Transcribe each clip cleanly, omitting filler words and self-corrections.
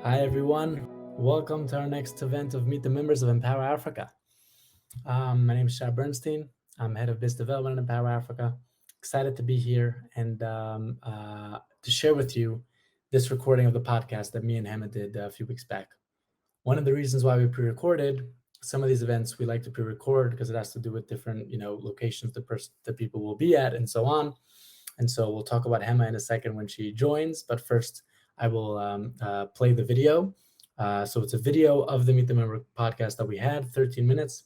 Hi everyone, welcome to our next event of Meet the Members of Empower Africa. My name is Shai Bernstein. I'm head of business development at Empower Africa. Excited to be here and to share with you this recording of the podcast that me and Hema did a few weeks back. One of the reasons why we pre-recorded some of these events, we like to pre-record because it has to do with different, locations the people will be at and so on. And so we'll talk about Hema in a second when she joins. But first, I will play the video. So it's a video of the Meet the Member podcast that we had, 13 minutes.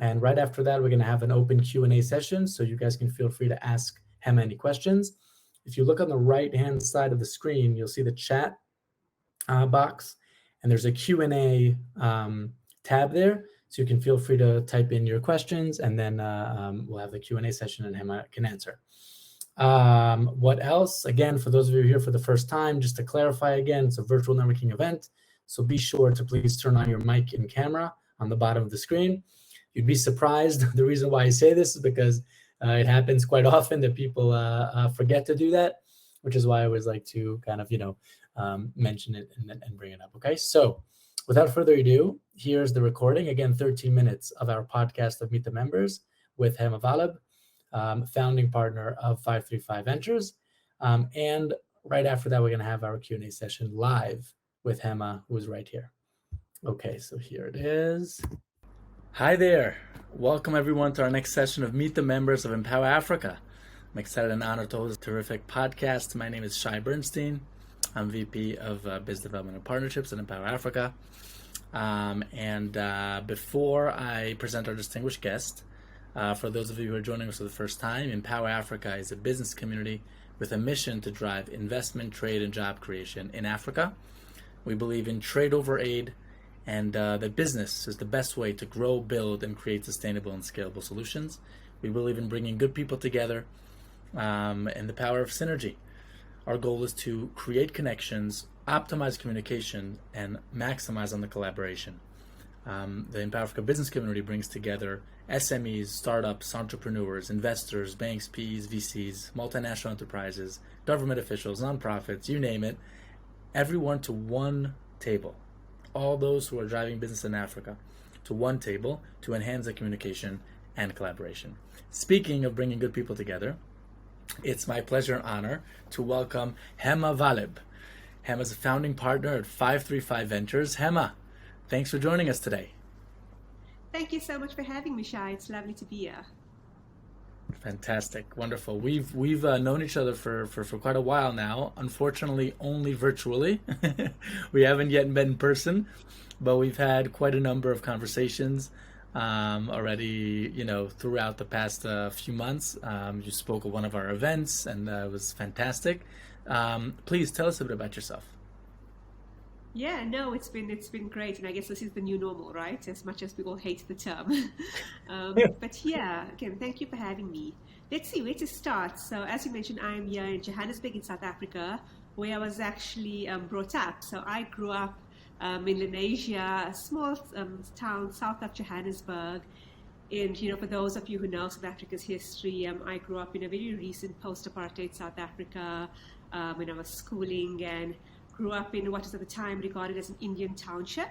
And right after that, we're going to have an open Q&A session. So you guys can feel free to ask Hema any questions. If you look on the right-hand side of the screen, you'll see the chat box. And there's a Q&A tab there. So you can feel free to type in your questions. And then we'll have the Q&A session and Hema can answer. What else? Again, for those of you here for the first time, just to clarify again, it's a virtual networking event. So be sure to please turn on your mic and camera on the bottom of the screen. You'd be surprised. The reason why I say this is because it happens quite often that people forget to do that, which is why I always like to kind of, mention it and bring it up. Okay. So without further ado, here's the recording. Again, 13 minutes of our podcast of Meet the Members with Hema Vallabh, founding partner of 535 Ventures. And right after that, we're going to have our Q&A session live with Hema, who's right here. Okay, so here it is. Hi there. Welcome everyone to our next session of Meet the Members of Empower Africa. I'm excited and honored to host a terrific podcast. My name is Shai Bernstein. I'm VP of Business Development and Partnerships at Empower Africa. Before I present our distinguished guest, for those of you who are joining us for the first time, Empower Africa is a business community with a mission to drive investment, trade, and job creation in Africa. We believe in trade over aid, and that business is the best way to grow, build, and create sustainable and scalable solutions. We believe in bringing good people together and the power of synergy. Our goal is to create connections, optimize communication, and maximize on the collaboration. The Empower Africa business community brings together SMEs, startups, entrepreneurs, investors, banks, PEs, VCs, multinational enterprises, government officials, nonprofits, you name it, everyone to one table. All those who are driving business in Africa to one table to enhance the communication and collaboration. Speaking of bringing good people together, it's my pleasure and honor to welcome Hema Vallabh. Hema is a founding partner at 535 Ventures. Hema, thanks for joining us today. Thank you so much for having me, Shai. It's lovely to be here. Fantastic, wonderful. We've known each other for quite a while now. Unfortunately, only virtually. We haven't yet met in person, but we've had quite a number of conversations already. Throughout the past few months. You spoke at one of our events, and it was fantastic. Please tell us a bit about yourself. Yeah, no, it's been great, and I guess this is the new normal, right? As much as we all hate the term. But yeah, again, thank you for having me. Let's see where to start. So as you mentioned, I'm here in Johannesburg in South Africa, where I was actually brought up. So I grew up in Lenasia, a small town south of Johannesburg. And, for those of you who know South Africa's history, I grew up in a very recent post-apartheid South Africa when I was schooling, and grew up in what was at the time regarded as an Indian township.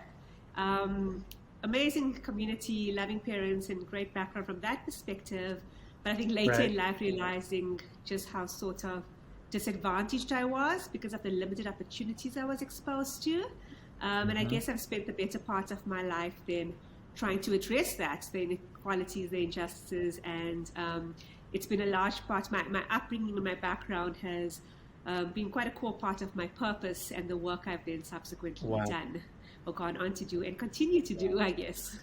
Amazing community, loving parents, and great background from that perspective. But I think later in life, realizing just how sort of disadvantaged I was because of the limited opportunities I was exposed to. And I guess I've spent the better part of my life then trying to address that, the inequalities, the injustices, and it's been a large part. My upbringing and my background has been quite a core part of my purpose and the work I've then subsequently done or gone on to do and continue to do, I guess.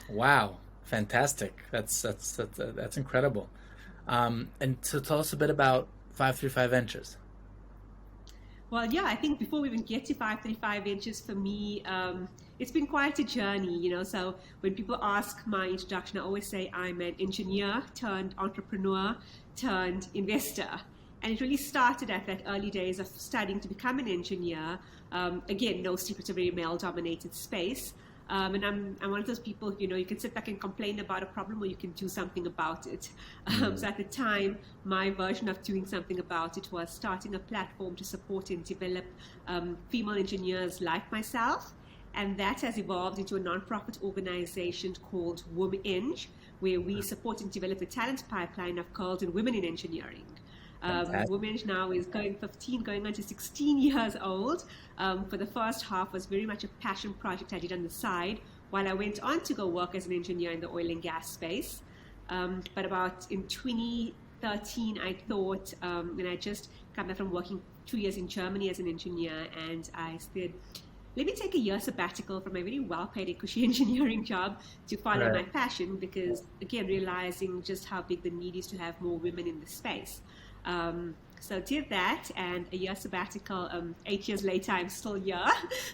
Wow, fantastic! That's incredible. And so tell us a bit about 535 Ventures. Well, yeah, I think before we even get to 535 Ventures, for me, it's been quite a journey, So when people ask my introduction, I always say I'm an engineer turned entrepreneur turned investor. And it really started at that early days of studying to become an engineer. Again, no secret, a very male-dominated space. And I'm one of those people, you can sit back and complain about a problem or you can do something about it. So at the time, my version of doing something about it was starting a platform to support and develop female engineers like myself. And that has evolved into a nonprofit organization called WomEng, where we support and develop the talent pipeline of girls and women in engineering. Fantastic. WomEng now is going 15, going on to 16 years old. For the first half was very much a passion project I did on the side while I went on to go work as an engineer in the oil and gas space. But about in 2013, I thought, when I just come back from working 2 years in Germany as an engineer, and I said, let me take a year sabbatical from my very well-paid and cushy engineering job to follow my Right. passion, because again, realizing just how big the need is to have more women in the space. So did that, and a year sabbatical. 8 years later, I'm still here.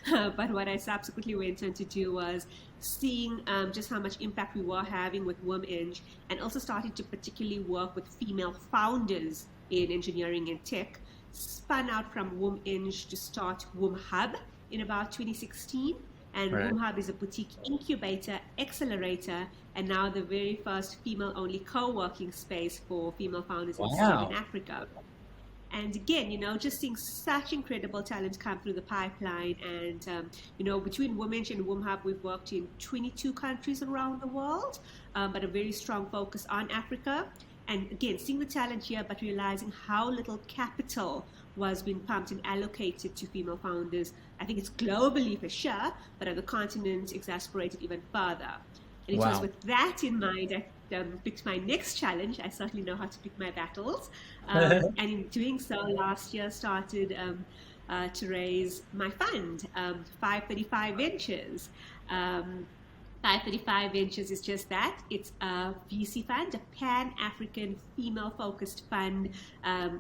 But what I subsequently went on to do was seeing just how much impact we were having with WomEng, and also started to particularly work with female founders in engineering and tech. Spun out from WomEng to start WomHub in about 2016. And Right. WomHub is a boutique incubator, accelerator, and now the very first female-only co-working space for female founders in Sub-Saharan Wow. Africa. And again, just seeing such incredible talent come through the pipeline. And, between WomEng and WomHub, we've worked in 22 countries around the world, but a very strong focus on Africa. And again, seeing the talent here, but realizing how little capital was being pumped and allocated to female founders. I think it's globally for sure, but on the continent, exasperated even further. And it was Wow. with that in mind I picked my next challenge. I certainly know how to pick my battles. And in doing so, last year started to raise my fund, 535 Ventures. 535 Ventures is just that. It's a VC fund, a pan-African female-focused fund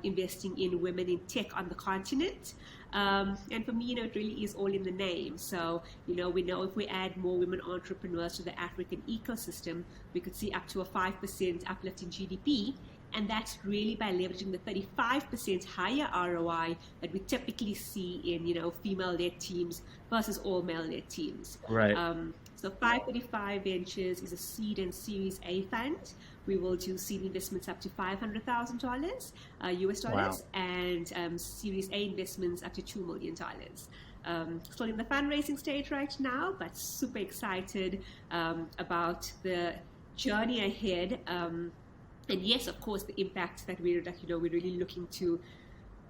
investing in women in tech on the continent. And for me, it really is all in the name. So, we know if we add more women entrepreneurs to the African ecosystem, we could see up to a 5% uplift in GDP. And that's really by leveraging the 35% higher ROI that we typically see in, female-led teams versus all male-led teams. Right. So 535 Ventures is a seed and Series A fund. We will do seed investments up to $500,000 US dollars, Wow. and Series A investments up to $2 million. Still in the fundraising stage right now, but super excited about the journey ahead. And yes, of course, the impact that we're really looking to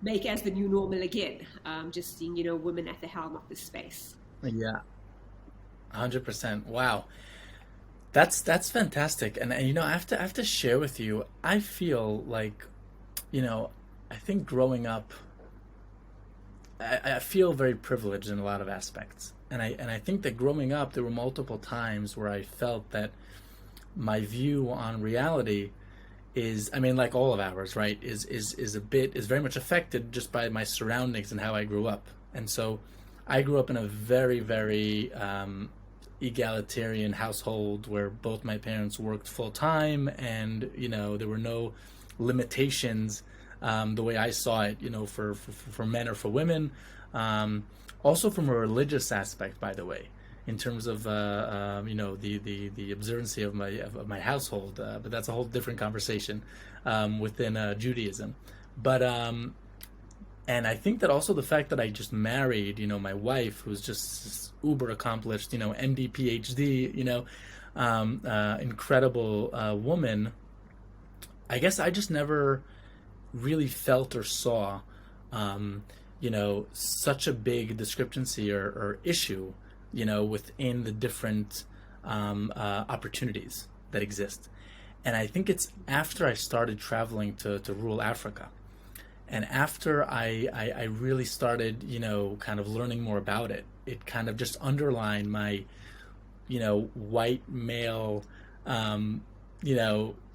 make as the new normal again. Just seeing women at the helm of this space. Yeah. 100%. Wow. That's fantastic. And I have to share with you, I feel like, I think growing up, I feel very privileged in a lot of aspects. And I think that growing up there were multiple times where I felt that my view on reality is, I mean, like all of ours, right, is very much affected just by my surroundings and how I grew up. And so I grew up in a very, very egalitarian household where both my parents worked full time, and there were no limitations, the way I saw it, for men or for women. Also from a religious aspect, by the way, in terms of the observancy of my household, but that's a whole different conversation within Judaism. But and I think that also the fact that I just married, my wife, who's just this uber accomplished, MD, PhD, incredible woman. I guess I just never really felt or saw, such a big discrepancy or issue, within the different opportunities that exist. And I think it's after I started traveling to rural Africa, and after I really started, kind of learning more about it, it kind of just underlined my, white male,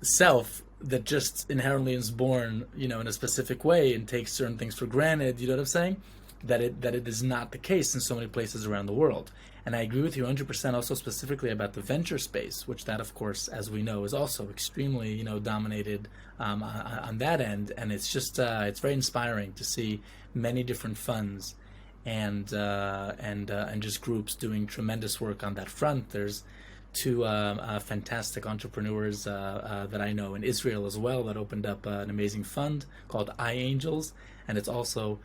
self that just inherently is born, in a specific way and takes certain things for granted. You know what I'm saying? That it is not the case in so many places around the world. And I agree with you 100% also specifically about the venture space, which that, of course, as we know, is also extremely, dominated on that end. And it's just, it's very inspiring to see many different funds and just groups doing tremendous work on that front. There's two fantastic entrepreneurs that I know in Israel as well that opened up an amazing fund called iAngels, and it's also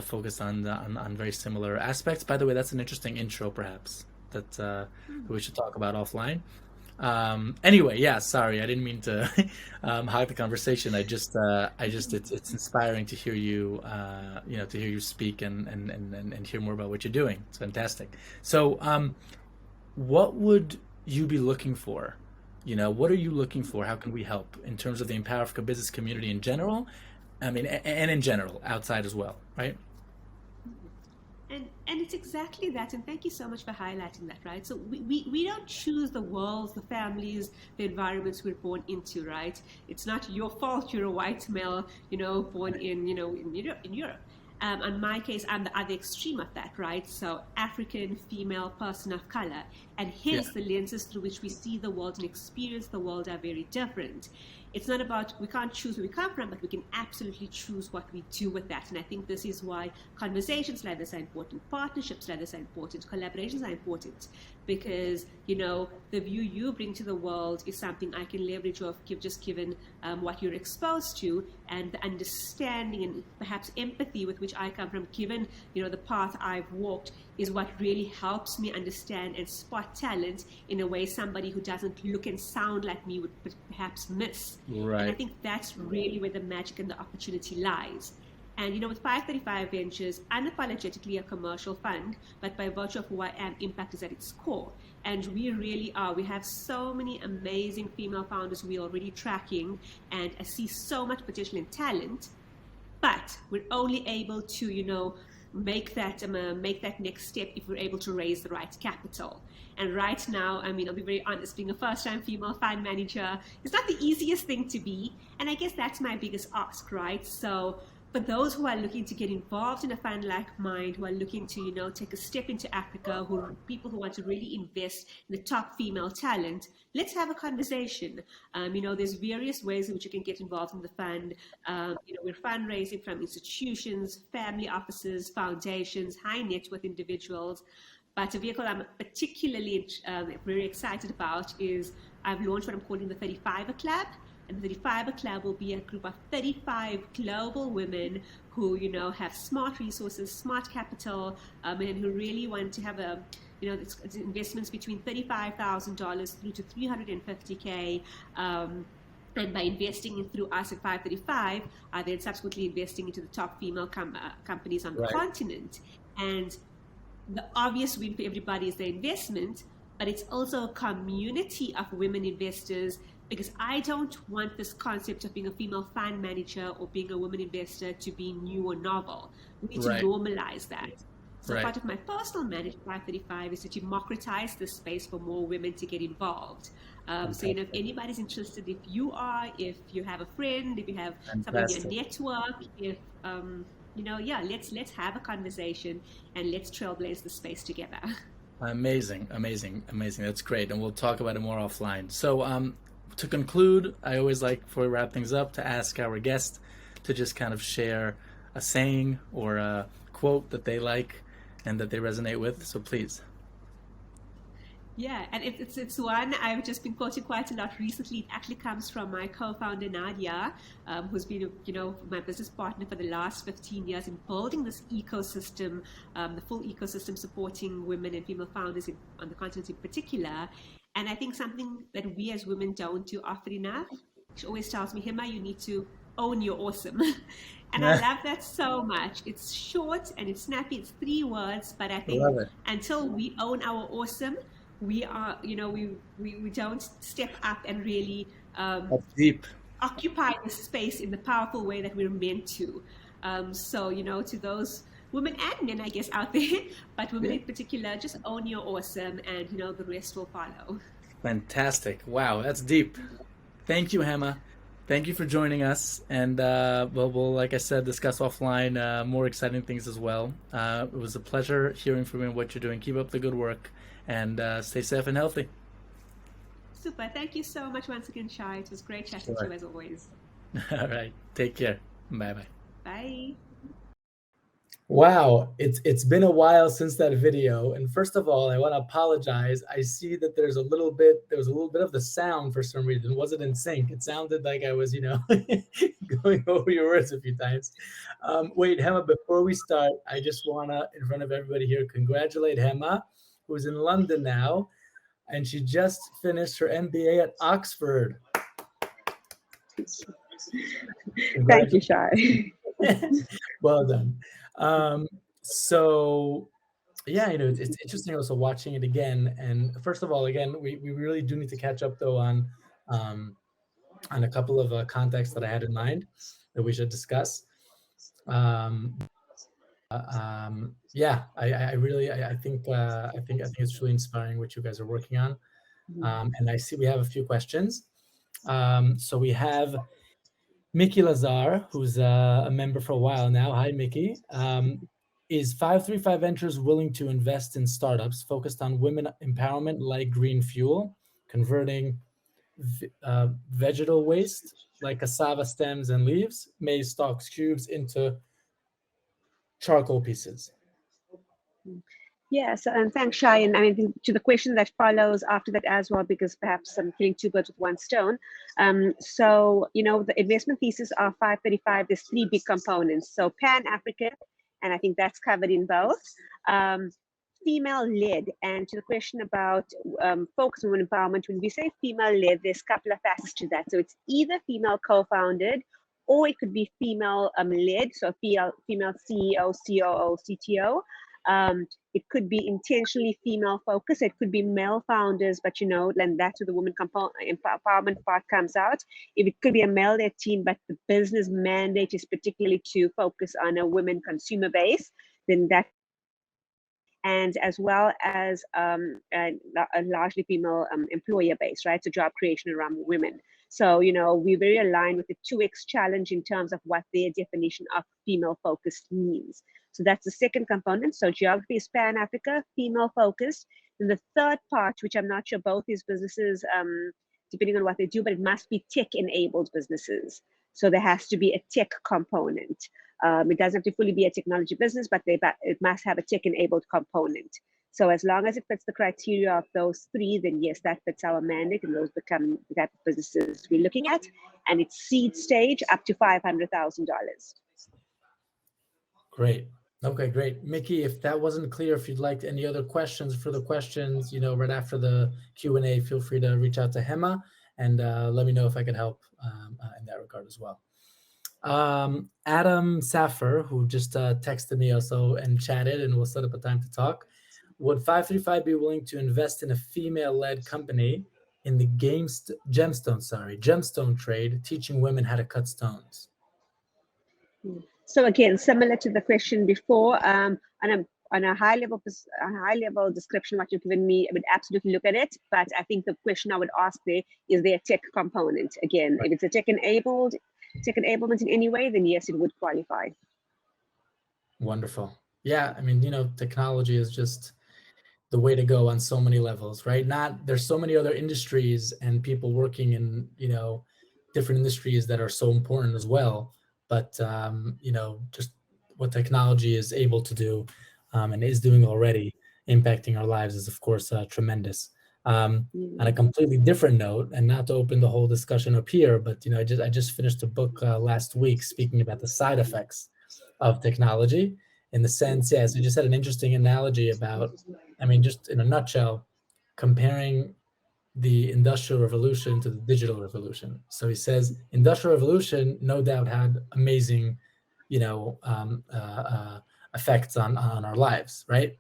focused on very similar aspects. By the way, that's an interesting intro, perhaps that we should talk about offline. Anyway, yeah, sorry, I didn't mean to hog the conversation. It's inspiring to hear you, to hear you speak and hear more about what you're doing. It's fantastic. So, what would you be looking for? What are you looking for? How can we help in terms of the Empower Africa business community in general? I mean, and in general, outside as well, right? And it's exactly that. And thank you so much for highlighting that, right? So we don't choose the worlds, the families, the environments we're born into, right? It's not your fault you're a white male, born in, in Europe. In my case, I'm the other extreme of that, right? So African, female, person of color. And Yeah. hence the lenses through which we see the world and experience the world are very different. It's not about, we can't choose where we come from, but we can absolutely choose what we do with that. And I think this is why conversations like this are important, partnerships like this are important, collaborations are important, because, the view you bring to the world is something I can leverage off, just given what you're exposed to, and the understanding and perhaps empathy with which I come from, given, the path I've walked, is what really helps me understand and spot talent in a way somebody who doesn't look and sound like me would perhaps miss. And I Right. think that's really where the magic and the opportunity lies. And with 535 Ventures, unapologetically a commercial fund, but by virtue of who I am, impact is at its core. And we really are. We have so many amazing female founders we're already tracking, and I see so much potential and talent, but we're only able to make that next step if we're able to raise the right capital. And right now, I mean, I'll be very honest, being a first-time female fund manager is not the easiest thing to be, and I guess that's my biggest ask, right? So for those who are looking to get involved in a fund like mine, who are looking to take a step into Africa, who are people who want to really invest in the top female talent, let's have a conversation. There's various ways in which you can get involved in the fund. We're fundraising from institutions, family offices, foundations, high net worth individuals. But a vehicle I'm particularly very excited about is I've launched what I'm calling the 35er Club. And the 35er Club will be a group of 35 global women who, have smart resources, smart capital, and who really want to have it's investments between $35,000 through to 350K. And by investing in through us at 535, then subsequently investing into the top female companies on the Right. continent. And the obvious win for everybody is the investment, but it's also a community of women investors, because I don't want this concept of being a female fund manager or being a woman investor to be new or novel. We need to Right. normalize that. So Right. part of my personal management 535 is to democratize this space for more women to get involved. So, if Fantastic. anybody's interested, if you are, if you have a friend, if you have someone in your Fantastic. network, if yeah, let's have a conversation and let's trailblaze the space together. Amazing, amazing, amazing. That's great, and we'll talk about it more offline. So, to conclude, I always like, before we wrap things up, to ask our guest to just kind of share a saying or a quote that they like and that they resonate with. So please. Yeah, and it's one I've just been quoting quite a lot recently. It actually comes from my co-founder Nadia, who's been my business partner for the last 15 years in building this ecosystem, the full ecosystem supporting women and female founders on the continent in particular. And I think something that we as women don't do often enough. She always tells me, Hema, you need to own your awesome. And I love that so much. It's short and it's snappy. It's 3 words, but I think Love it. until we own our awesome, we are, we don't step up and really That's deep. occupy the space in the powerful way that we're meant to. So, to those women and men, I guess, out there, but women Yeah. in particular, just own your awesome, and, the rest will follow. Fantastic. Wow, that's deep. Thank you, Hema. Thank you for joining us. And we'll, like I said, discuss offline more exciting things as well. It was a pleasure hearing from you and what you're doing. Keep up the good work and stay safe and healthy. Super. Thank you so much once again, Shai. It was great chatting to you Sure. as always. All right. Take care. Bye bye. Bye. Wow, it's been a while since that video. And first of all, I want to apologize. I see that there was a little bit of the sound for some reason. It wasn't in sync. It sounded like I was, going over your words a few times. Wait, Hema, before we start, I just wanna, in front of everybody here, congratulate Hema, who's in London now, and she just finished her MBA at Oxford. Thank you, Congratulations. Shai. Well done. Um, so yeah, it's interesting also watching it again. And first of all, again, we really do need to catch up though um, on a couple of contexts that I had in mind that we should discuss. Um, yeah, I really I think it's really inspiring what you guys are working on. And I see we have a few questions. So we have Mickey Lazar, who's a member for a while now. Hi, Mickey. Is 535 Ventures willing to invest in startups focused on women empowerment like green fuel, converting vegetal waste like cassava stems and leaves, maize stalks cubes into charcoal pieces? Yes, and thanks, Shai. And I mean, to the question that follows after that as well, because perhaps I'm killing two birds with one stone. So, the investment thesis of 535, there's three big components. So Pan-African, and I think that's covered in both. Female-led, and to the question about focus on women empowerment, when we say female-led, there's a couple of facets to that. So it's either female co-founded, or it could be female-led, so female CEO, COO, CTO. It could be intentionally female focused. It could be male founders, but and that's where the woman empowerment part comes out. If it could be a male-led team, but the business mandate is particularly to focus on a women consumer base, then that, and as well as a largely female employer base, right? So job creation around women. So, we're very aligned with the 2X challenge in terms of what their definition of female focused means. So that's the second component. So geography is Pan-Africa, female focused. And the third part, which I'm not sure both these businesses, depending on what they do, but it must be tech-enabled businesses. So there has to be a tech component. It doesn't have to fully be a technology business, but it must have a tech-enabled component. So as long as it fits the criteria of those three, then yes, that fits our mandate, and those become the type of businesses we're looking at. And it's seed stage up to $500,000. Great. Okay, great. Mickey, if that wasn't clear, if you'd like any other questions, further questions, right after the Q&A, feel free to reach out to Hema and let me know if I could help in that regard as well. Adam Saffer, who just texted me also and chatted, and we'll set up a time to talk. Would 535 be willing to invest in a female-led company in the gemstone trade, teaching women how to cut stones? So again, similar to the question before, on a high level description, what you've given me, I would absolutely look at it. But I think the question I would ask there is there a tech component? Again, if it's a tech enablement in any way, then yes, it would qualify. Wonderful. Yeah, I mean, technology is just the way to go on so many levels, right? There's so many other industries and people working in, different industries that are so important as well. But, just what technology is able to do and is doing already, impacting our lives is, of course, tremendous. On a completely different note, and not to open the whole discussion up here, but, I just finished a book last week speaking about the side effects of technology, in the sense, yes, we just had an interesting analogy about, just in a nutshell, comparing the industrial revolution to the digital revolution. So he says industrial revolution no doubt had amazing, effects on our lives, right?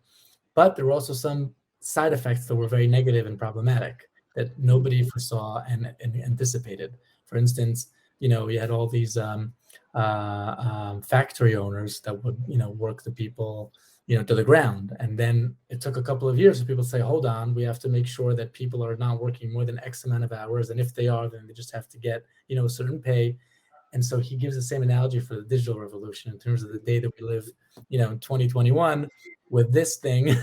But there were also some side effects that were very negative and problematic that nobody foresaw and anticipated. For instance, we had all these factory owners that would, work the people, to the ground. And then it took a couple of years for people to say, hold on, we have to make sure that people are not working more than X amount of hours. And if they are, then they just have to get, a certain pay. And so he gives the same analogy for the digital revolution in terms of the day that we live, in 2021 with this thing,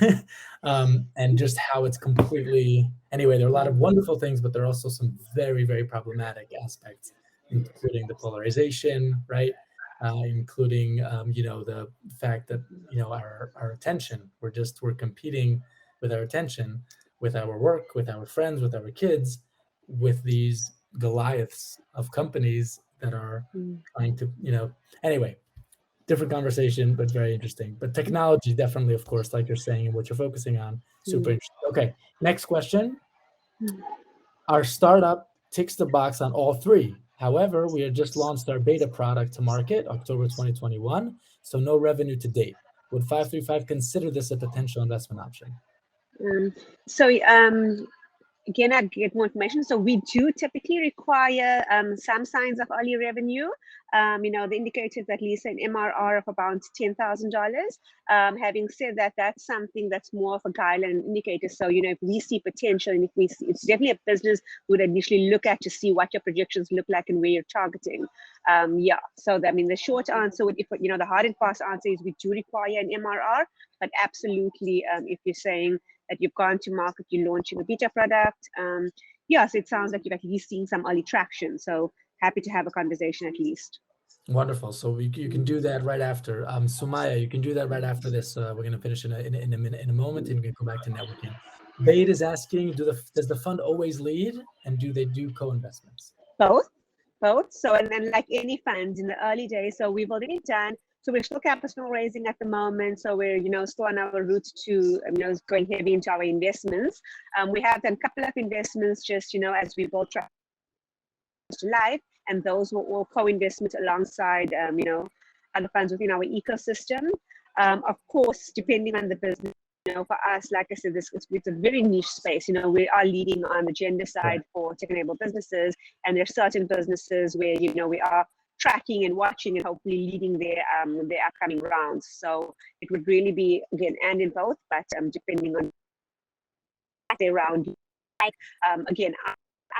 and just how it's completely, anyway, there are a lot of wonderful things, but there are also some very, very problematic aspects, including the polarization, right? including the fact that our attention, we're competing with our attention, with our work, with our friends, with our kids, with these Goliaths of companies that are Mm, trying to anyway, different conversation, but very interesting. But technology, definitely, of course, like you're saying, and what you're focusing on, super mm, interesting. Okay, next question. mm. Our startup ticks the box on all three. However, we had just launched our beta product to market October 2021, so no revenue to date. Would 535 consider this a potential investment option? Um, so again, I get more information. So we do typically require some signs of early revenue. The indicators at least an MRR of about $10,000. Having said that, that's something that's more of a guideline indicator. So, if we see potential and if we see, it's definitely a business we would initially look at to see what your projections look like and where you're targeting. Yeah. So, the short answer would, if the hard and fast answer is we do require an MRR, but absolutely, if you're saying that you've gone to market, you're launching a beta product. Yes, it sounds like you've at least seen some early traction. So happy to have a conversation at least. Wonderful. So you can do that right after. Sumaya, you can do that right after this. We're going to finish in a minute, in a moment, and we can go back to networking. Bade is asking, does the fund always lead, and do they do co-investments? Both. So, and then like any funds in the early days, so we've already done. So we're still capital raising at the moment. So we're still on our route to going heavy into our investments. We have done a couple of investments just as we build trust to life, and those were all co-investments alongside other funds within our ecosystem. Of course, depending on the business. For us, like I said, it's a very niche space. We are leading on the gender side for tech-enabled businesses, and there are certain businesses where we are tracking and watching and hopefully leading their upcoming rounds. So it would really be again and in both, but depending on their round. Again,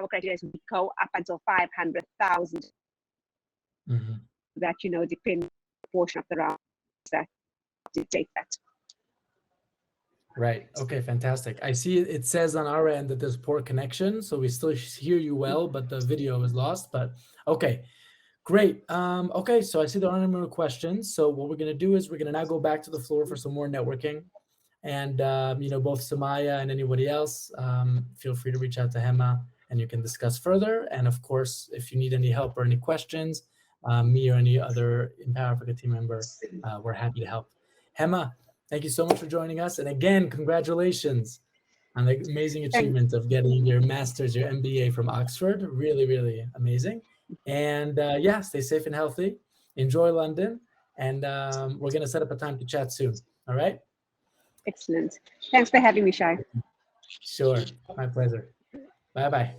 our criteria is we go up until 500,000. Mm-hmm. That depends on the portion of the round that dictate that. Right. Okay, fantastic. I see it says on our end that there's poor connection, so we still hear you well, but the video is lost. But okay, great. Okay, so I see there aren't any more questions. So what we're going to do is we're going to now go back to the floor for some more networking. And, both Samaya and anybody else, feel free to reach out to Hema and you can discuss further. And of course, if you need any help or any questions, me or any other Empower Africa team member, we're happy to help. Hema, thank you so much for joining us. And again, congratulations on the amazing achievement of getting your master's, your MBA from Oxford. Really, really amazing. And stay safe and healthy. Enjoy London. And we're going to set up a time to chat soon. All right? Excellent. Thanks for having me, Shai. Sure. My pleasure. Bye-bye.